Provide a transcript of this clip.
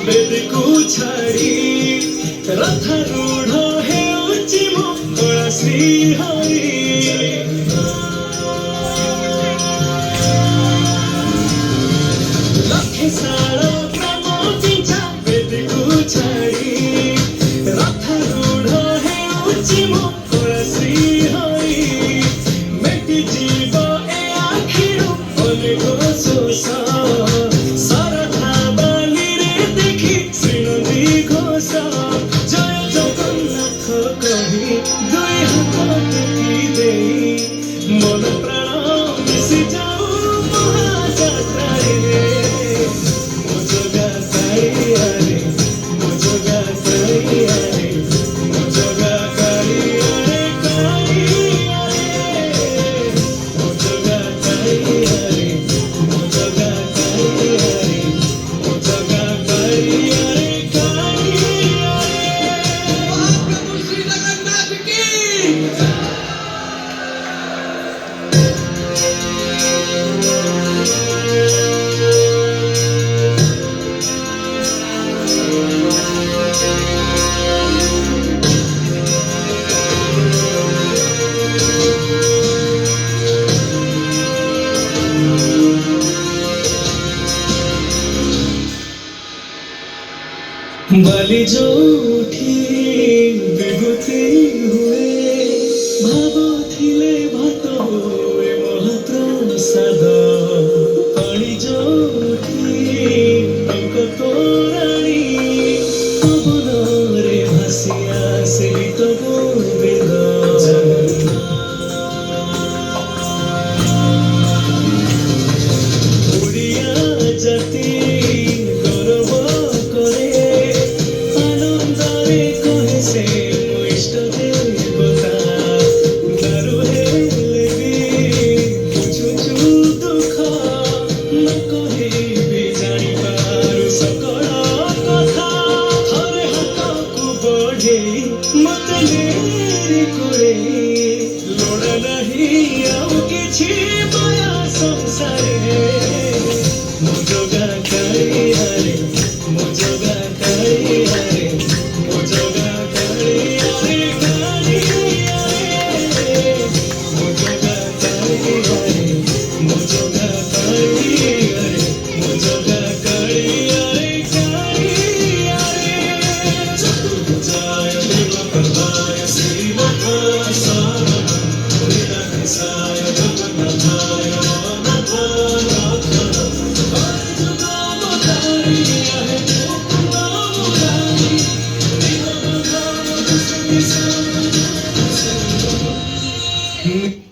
ବେଦକୁ ଛାଡ଼ି ରଥାରୂଢ଼ ହେଉଛି ମୋ କଳା ଶ୍ରୀହରି। ଲକ୍ଷେ ଶାଳ ଗ୍ରାମ ଚିଞ୍ଚା ବେଦକୁ ଛାଡ଼ି ରଥାରୂଢ଼ ହେଉଛି ମୋ କଳା ଶ୍ରୀହରି। ମେଟି ଯିବ ଏ ଆଖିରୁ ଅନେକ ଶୋଷ ଶରଧା ବାଲିରେ ଦେଖି ଶ୍ରୀନଦୀ ଘୋଷ। ଜୟ ଜଗନ୍ନାଥ କହି ଦୁଇ ହାତ ଟେକି ଦେଇ ମନ ପ୍ରାଣ ମିଶି ଯାଉ ମହାଯାତ୍ରାରେ। ମୋ ଜଗା କାଳିଆରେ ମୋ ଜଗା କାଳିଆରେ ମୋ ଜଗା କାଳିଆରେ କାଳିଆରେ ମୋ ଜଗା କାଳିଆରେ ମୋ ଜଗା କାଳିଆରେ ମୋ ଜଗା କାଳିଆରେ କାଳିଆରେ। ମହାପ୍ରଭୁ ଶ୍ରୀ ଜଗନ୍ନାଥ କି ବାଲି ଯୋଉଠି ବିଭୂତି ହୁଏ ଭାବ ଥିଲେ ଭାତ ହୁଏ ମହାପ୍ରସାଦ। ପାଣି ଯୋଉଠି ପିଙ୍କ ତୋରାଣି ପବନରେ ଭାସି ଆସେ ଗୀତ ଗୋବିନ୍ଦ। ଓଡ଼ିଆ ଜାତି ଗୌରବ କରେ ଆନନ୍ଦରେ କହେ ସେ ମୋ ଇଷ୍ଟ ଦେବତା। ଦାରୁ ହେଲେ ବି ବୁଝୁଛୁ ଦୁଃଖ ନ କହିବି ଜାଣିପାରୁ ସକଳ କଥା। ଥରେ ହାତକୁ ବଢ଼େଇ ମତେ ନେରି କୋରେଇ ଲୋଡ଼ା ନାହିଁ ଆଉ କିଛି ମାୟା ସଂସାରେ। ମୋ ଜଗା କାଳିଆରେ ମୋ ଜଗା କାଳିଆରେ ମୋ ଜଗା କାଳିଆରେ କାଳିଆରେ ମୋ ଜଗା କାଳିଆରେ ମୋ ଜଗା କାଳିଆରେ ମୋ ଜଗା କାଳିଆରେ କାଳିଆରେ। ଚତୁର୍ଭୁଜାୟ ଦେବକର୍ମାୟ ଶ୍ରୀନାଥାୟ ଶରଣଂ ନିରାମିଷାୟ ଜଗନ୍ନାଥାୟ ଅନାଥାୟ ରକ୍ଷଣଂ। Mm-hmm.